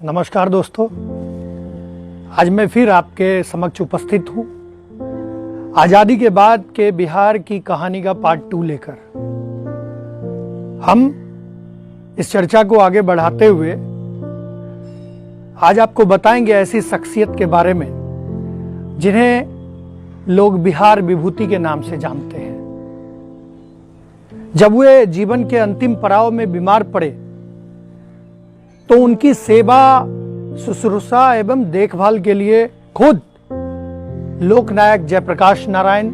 नमस्कार दोस्तों, आज मैं फिर आपके समक्ष उपस्थित हूँ आज़ादी के बाद के बिहार की कहानी का पार्ट 2 लेकर। हम इस चर्चा को आगे बढ़ाते हुए आज आपको बताएंगे ऐसी शख्सियत के बारे में जिन्हें लोग बिहार विभूति के नाम से जानते हैं। जब वे जीवन के अंतिम पड़ाव में बीमार पड़े तो उनकी सेवा, शुश्रूषा एवं देखभाल के लिए खुद लोकनायक जयप्रकाश नारायण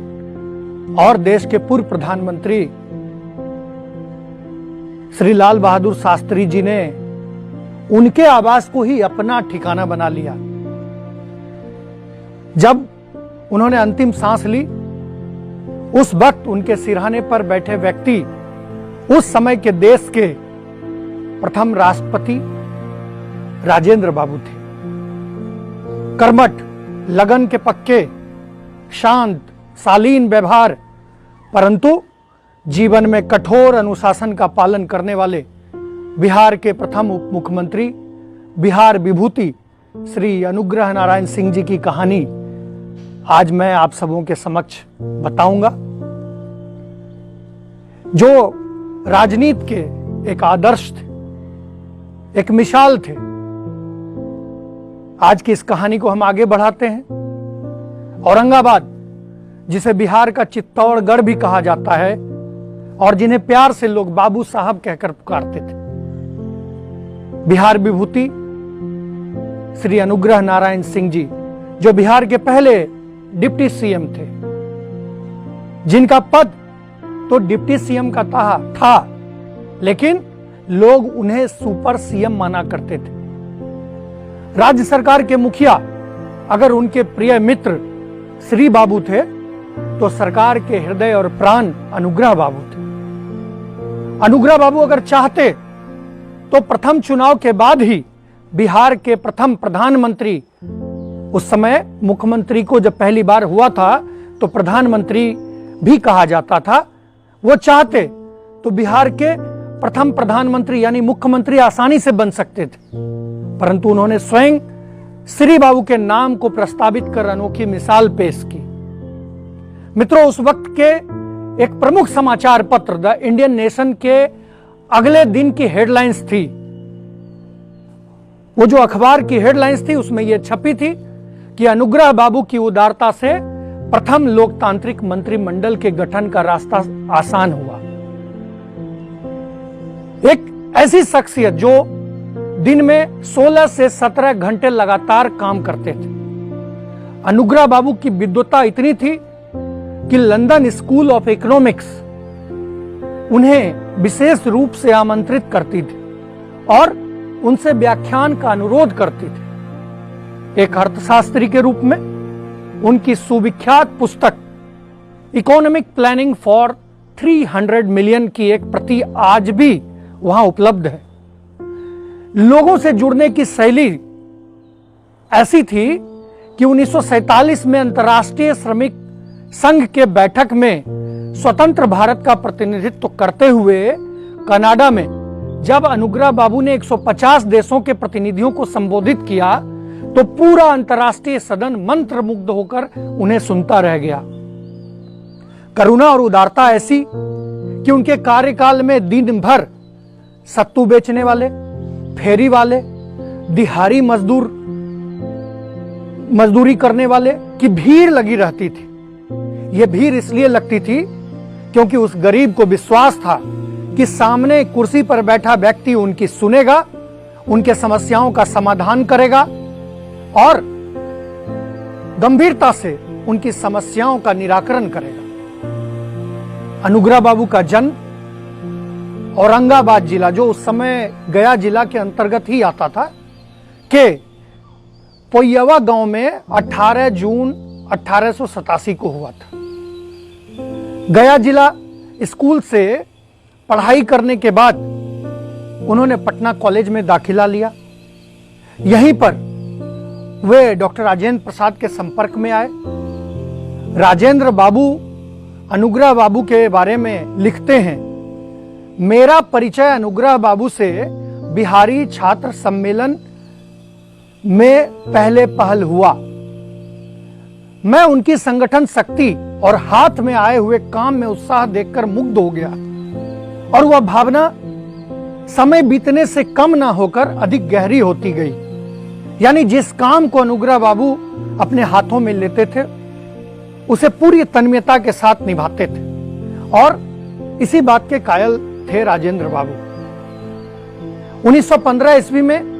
और देश के पूर्व प्रधानमंत्री श्री लाल बहादुर शास्त्री जी ने उनके आवास को ही अपना ठिकाना बना लिया। जब उन्होंने अंतिम सांस ली, उस वक्त उनके सिरहाने पर बैठे व्यक्ति उस समय के देश के प्रथम राष्ट्रपति राजेंद्र बाबू थे। कर्मठ, लगन के पक्के, शांत, शालीन व्यवहार, परंतु जीवन में कठोर अनुशासन का पालन करने वाले बिहार के प्रथम उप मुख्यमंत्री, बिहार विभूति श्री अनुग्रह नारायण सिंह जी की कहानी आज मैं आप सबों के समक्ष बताऊंगा, जो राजनीति के एक आदर्श थे, एक मिसाल थे। आज की इस कहानी को हम आगे बढ़ाते हैं। औरंगाबाद, जिसे बिहार का चित्तौड़गढ़ भी कहा जाता है और जिन्हें प्यार से लोग बाबू साहब कहकर पुकारते थे, बिहार विभूति श्री अनुग्रह नारायण सिंह जी, जो बिहार के पहले डिप्टी सीएम थे, जिनका पद तो डिप्टी सीएम का था, लेकिन लोग उन्हें सुपर सीएम माना करते थे। राज्य सरकार के मुखिया अगर उनके प्रिय मित्र श्री बाबू थे तो सरकार के हृदय और प्राण अनुग्रह बाबू थे। अनुग्रह बाबू अगर चाहते तो प्रथम चुनाव के बाद ही बिहार के प्रथम प्रधानमंत्री, उस समय मुख्यमंत्री को जब पहली बार हुआ था तो प्रधानमंत्री भी कहा जाता था, वो चाहते तो बिहार के प्रथम प्रधानमंत्री यानी मुख्यमंत्री आसानी से बन सकते थे, परंतु उन्होंने स्वयं श्री बाबू के नाम को प्रस्तावित कर अनोखी मिसाल पेश की। मित्रों, उस वक्त के एक प्रमुख समाचार पत्र द इंडियन नेशन के अगले दिन की हेडलाइंस थी, वो जो अखबार की हेडलाइंस थी उसमें यह छपी थी कि अनुग्रह बाबू की उदारता से प्रथम लोकतांत्रिक मंत्रिमंडल के गठन का रास्ता आसान हुआ। एक ऐसी शख्सियत जो दिन में 16 से 17 घंटे लगातार काम करते थे। अनुग्रह बाबू की विद्वता इतनी थी कि लंदन स्कूल ऑफ इकोनॉमिक्स उन्हें विशेष रूप से आमंत्रित करती थी और उनसे व्याख्यान का अनुरोध करती थी। एक अर्थशास्त्री के रूप में उनकी सुविख्यात पुस्तक इकोनॉमिक प्लानिंग फॉर 300 मिलियन की एक प्रति आज भी वहां उपलब्ध है। लोगों से जुड़ने की शैली ऐसी थी कि 1947 में अंतर्राष्ट्रीय श्रमिक संघ के बैठक में स्वतंत्र भारत का प्रतिनिधित्व करते हुए कनाडा में जब अनुग्रह बाबू ने 150 देशों के प्रतिनिधियों को संबोधित किया तो पूरा अंतर्राष्ट्रीय सदन मंत्रमुग्ध होकर उन्हें सुनता रह गया। करुणा और उदारता ऐसी कि उनके कार्यकाल में दिन भर सत्तू बेचने वाले, फेरी वाले, दिहाड़ी मजदूरी करने वाले की भीड़ लगी रहती थी। यह भीड़ इसलिए लगती थी क्योंकि उस गरीब को विश्वास था कि सामने कुर्सी पर बैठा व्यक्ति उनकी सुनेगा, उनके समस्याओं का समाधान करेगा और गंभीरता से उनकी समस्याओं का निराकरण करेगा। अनुग्रह बाबू का जन्म औरंगाबाद जिला, जो उस समय गया जिला के अंतर्गत ही आता था, के पोयवा गांव में 18 जून 1887 को हुआ था। गया जिला स्कूल से पढ़ाई करने के बाद उन्होंने पटना कॉलेज में दाखिला लिया। यहीं पर वे डॉक्टर राजेंद्र प्रसाद के संपर्क में आए। राजेंद्र बाबू अनुग्रह बाबू के बारे में लिखते हैं, मेरा परिचय अनुग्रह बाबू से बिहारी छात्र सम्मेलन में पहले पहल हुआ। मैं उनकी संगठन शक्ति और हाथ में आए हुए काम में उत्साह देखकर मुग्ध हो गया और वह भावना समय बीतने से कम ना होकर अधिक गहरी होती गई। यानी जिस काम को अनुग्रह बाबू अपने हाथों में लेते थे उसे पूरी तन्मयता के साथ निभाते थे और इसी बात के कायल थे राजेंद्र बाबू। 1915 ईस्वी में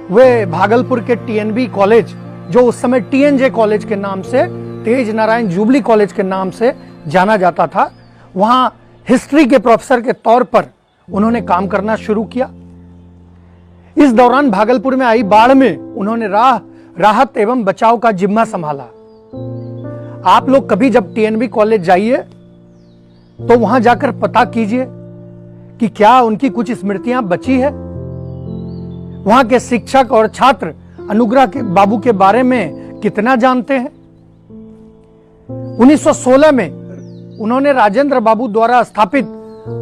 वे भागलपुर के टीएनबी कॉलेज, जो उस समय टीएनजे कॉलेज के नाम से, तेज नारायण जुबली कॉलेज के नाम से जाना जाता था, वहां हिस्ट्री के प्रोफेसर के तौर पर उन्होंने काम करना शुरू किया। इस दौरान भागलपुर में आई बाढ़ में उन्होंने राहत एवं बचाव का जिम्मा संभाला। आप लोग कभी जब टीएनबी कॉलेज जाइए तो वहां जाकर पता कीजिए कि क्या उनकी कुछ स्मृतियां बची है। वहां के शिक्षक और छात्र अनुग्रह बाबू के बारे में कितना जानते हैं। 1916 में उन्होंने राजेंद्र बाबू द्वारा स्थापित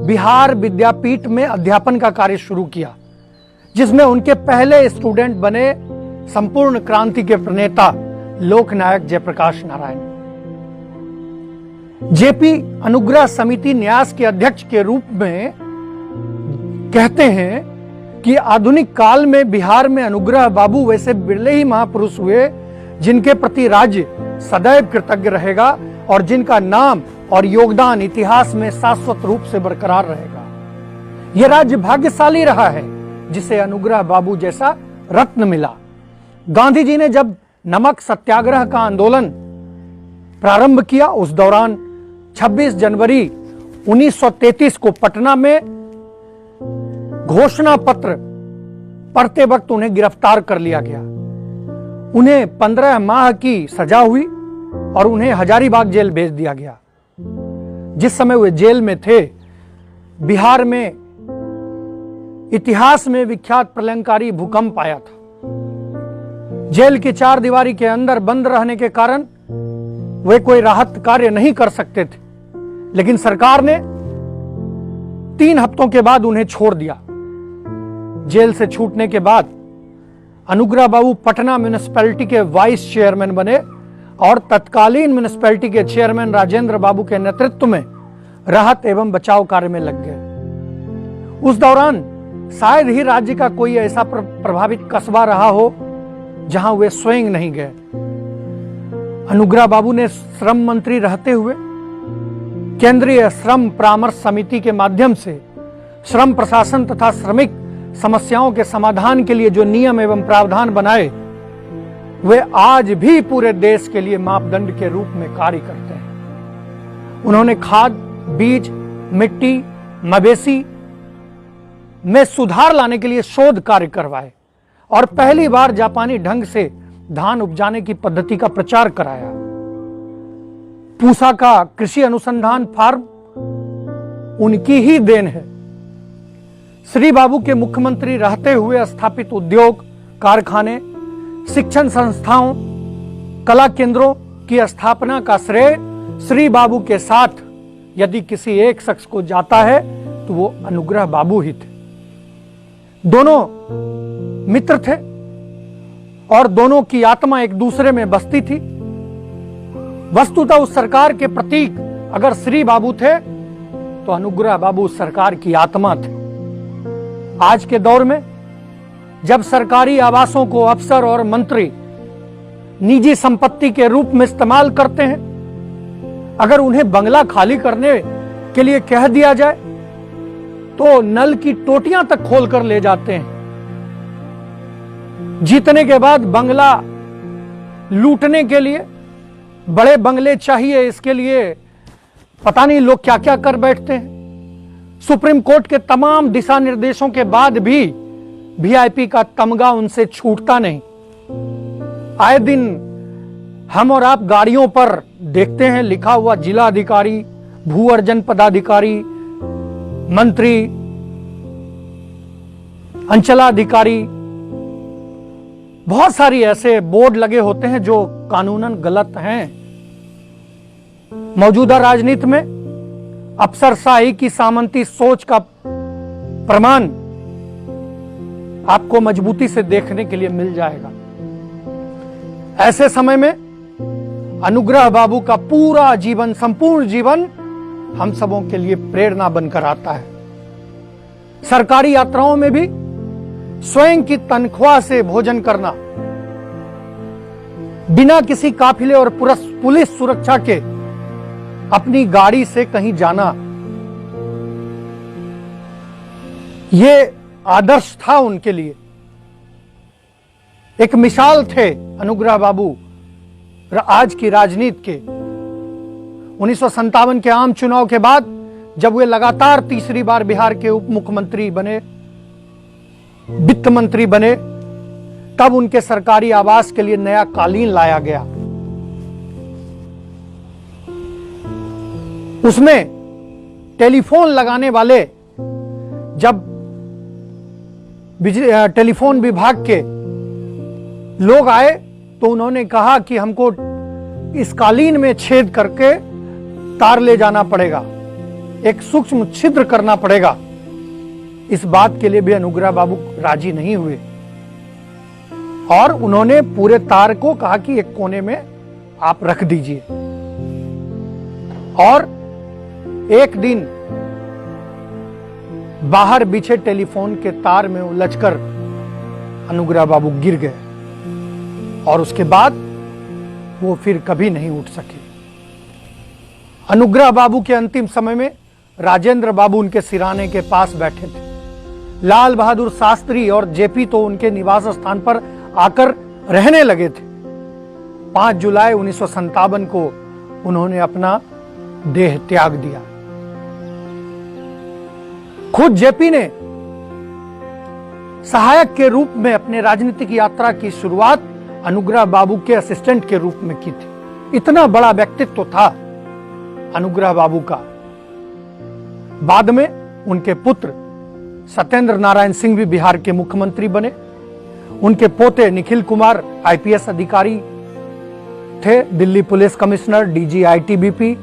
बिहार विद्यापीठ में अध्यापन का कार्य शुरू किया, जिसमें उनके पहले स्टूडेंट बने संपूर्ण क्रांति के प्रणेता लोकनायक जयप्रकाश नारायण। जेपी अनुग्रह समिति न्यास के अध्यक्ष के रूप में कहते हैं कि आधुनिक काल में बिहार में अनुग्रह बाबू वैसे बिरले ही महापुरुष हुए जिनके प्रति राज्य सदैव कृतज्ञ रहेगा और जिनका नाम और योगदान इतिहास में शाश्वत रूप से बरकरार रहेगा। यह राज्य भाग्यशाली रहा है जिसे अनुग्रह बाबू जैसा रत्न मिला। गांधी जी ने जब नमक सत्याग्रह का आंदोलन प्रारंभ किया, उस दौरान 26 जनवरी 1933 को पटना में घोषणा पत्र पढ़ते वक्त उन्हें गिरफ्तार कर लिया गया। उन्हें 15 माह की सजा हुई और उन्हें हजारीबाग जेल भेज दिया गया। जिस समय वे जेल में थे, बिहार में इतिहास में विख्यात प्रलयंकारी भूकंप आया था। जेल की 4 दीवारी के अंदर बंद रहने के कारण वे कोई राहत कार्य नहीं कर सकते थे, लेकिन सरकार ने 3 हफ्तों के बाद उन्हें छोड़ दिया। जेल से छूटने के बाद अनुग्रह बाबू पटना म्युनिसिपैलिटी के वाइस चेयरमैन बने और तत्कालीन म्युनिसिपैलिटी के चेयरमैन राजेंद्र बाबू के नेतृत्व में राहत एवं बचाव कार्य में लग गए। उस दौरान शायद ही राज्य का कोई ऐसा प्रभावित कस्बा रहा हो जहां वे स्वयं नहीं गए। अनुग्रह बाबू ने श्रम मंत्री रहते हुए केंद्रीय श्रम परामर्श समिति के माध्यम से श्रम प्रशासन तथा श्रमिक समस्याओं के समाधान के लिए जो नियम एवं प्रावधान बनाए, वे आज भी पूरे देश के लिए मापदंड के रूप में कार्य करते हैं। उन्होंने खाद, बीज, मिट्टी, मवेशी में सुधार लाने के लिए शोध कार्य करवाए और पहली बार जापानी ढंग से धान उपजाने की पद्धति का प्रचार कराया। पूसा का कृषि अनुसंधान फार्म उनकी ही देन है। श्री बाबू के मुख्यमंत्री रहते हुए स्थापित उद्योग, कारखाने, शिक्षण संस्थाओं, कला केंद्रों की स्थापना का श्रेय श्री बाबू के साथ यदि किसी एक शख्स को जाता है तो वो अनुग्रह बाबू ही थे। दोनों मित्र थे और दोनों की आत्मा एक दूसरे में बसती थी। वस्तुतः उस सरकार के प्रतीक अगर श्री बाबू थे तो अनुग्रह बाबू उस सरकार की आत्मा थे। आज के दौर में जब सरकारी आवासों को अफसर और मंत्री निजी संपत्ति के रूप में इस्तेमाल करते हैं, अगर उन्हें बंगला खाली करने के लिए कह दिया जाए तो नल की टोटियां तक खोलकर ले जाते हैं। जीतने के बाद बंगला लूटने के लिए बड़े बंगले चाहिए, इसके लिए पता नहीं लोग क्या क्या कर बैठते हैं। सुप्रीम कोर्ट के तमाम दिशा निर्देशों के बाद भी वीआईपी का तमगा उनसे छूटता नहीं। आए दिन हम और आप गाड़ियों पर देखते हैं लिखा हुआ जिला अधिकारी, भू अर्जन पदाधिकारी, मंत्री, अंचलाधिकारी, बहुत सारी ऐसे बोर्ड लगे होते हैं जो कानूनन गलत हैं। मौजूदा राजनीति में अफसरशाही की सामंती सोच का प्रमाण आपको मजबूती से देखने के लिए मिल जाएगा। ऐसे समय में अनुग्रह बाबू का पूरा जीवन, संपूर्ण जीवन हम सबों के लिए प्रेरणा बनकर आता है। सरकारी यात्राओं में भी स्वयं की तनख्वाह से भोजन करना, बिना किसी काफिले और पुलिस सुरक्षा के अपनी गाड़ी से कहीं जाना, ये आदर्श था उनके लिए। एक मिसाल थे अनुग्रह बाबू आज की राजनीति के। 1957 के आम चुनाव के बाद जब वे लगातार तीसरी बार बिहार के उप मुख्यमंत्री बने, वित्त मंत्री बने, तब उनके सरकारी आवास के लिए नया कालीन लाया गया। उसमें टेलीफोन लगाने वाले जब टेलीफोन विभाग के लोग आए तो उन्होंने कहा कि हमको इस कालीन में छेद करके तार ले जाना पड़ेगा, एक सूक्ष्म छिद्र करना पड़ेगा। इस बात के लिए भी अनुग्रह बाबू राजी नहीं हुए और उन्होंने पूरे तार को कहा कि एक कोने में आप रख दीजिए। और एक दिन बाहर बिछे टेलीफोन के तार में उलझकर अनुग्रह बाबू गिर गए और उसके बाद वो फिर कभी नहीं उठ सके। अनुग्रह बाबू के अंतिम समय में राजेंद्र बाबू उनके सिराने के पास बैठे थे। लाल बहादुर शास्त्री और जेपी तो उनके निवास स्थान पर आकर रहने लगे थे। 5 जुलाई 1957 को उन्होंने अपना देह त्याग दिया। खुद जेपी ने सहायक के रूप में अपने राजनीतिक यात्रा की शुरुआत अनुग्रह बाबू के असिस्टेंट के रूप में की थी। इतना बड़ा व्यक्तित्व था अनुग्रह बाबू का। बाद में उनके पुत्र सत्येंद्र नारायण सिंह भी बिहार के मुख्यमंत्री बने। उनके पोते निखिल कुमार आईपीएस अधिकारी थे, Delhi police commissioner, DG ITBP,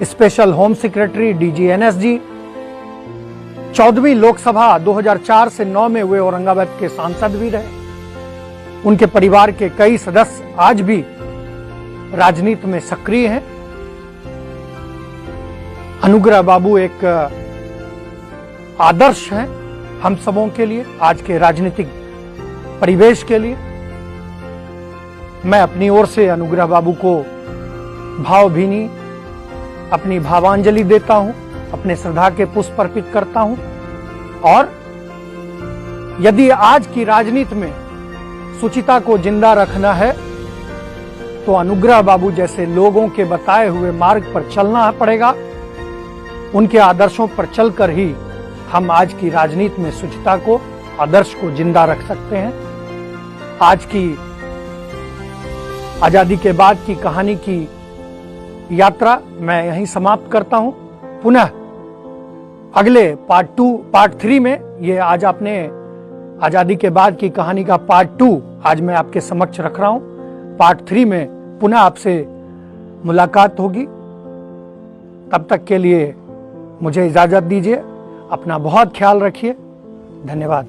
special home secretary, DG NSG. 14वीं लोकसभा 2004 से 9 में वे औरंगाबाद के सांसद भी रहे। उनके परिवार के कई सदस्य आज भी राजनीति में सक्रिय हैं। अनुग्रह बाबू एक आदर्श हैं हम सबों के लिए, आज के राजनीतिक परिवेश के लिए। मैं अपनी ओर से अनुग्रह बाबू को भावभीनी अपनी भावांजलि देता हूं, अपने श्रद्धा के पुष्प अर्पित करता हूं। और यदि आज की राजनीति में शुचिता को जिंदा रखना है तो अनुग्रह बाबू जैसे लोगों के बताए हुए मार्ग पर चलना पड़ेगा। उनके आदर्शों पर चलकर ही हम आज की राजनीति में शुचिता को, आदर्श को जिंदा रख सकते हैं। आज की आजादी के बाद की कहानी की यात्रा मैं यहीं समाप्त करता हूं। पुनः अगले पार्ट 3 में, ये आज आपने आजादी के बाद की कहानी का पार्ट 2 आज मैं आपके समक्ष रख रहा हूं। पार्ट 3 में पुनः आपसे मुलाकात होगी। तब तक के लिए मुझे इजाजत दीजिए। अपना बहुत ख्याल रखिए। धन्यवाद।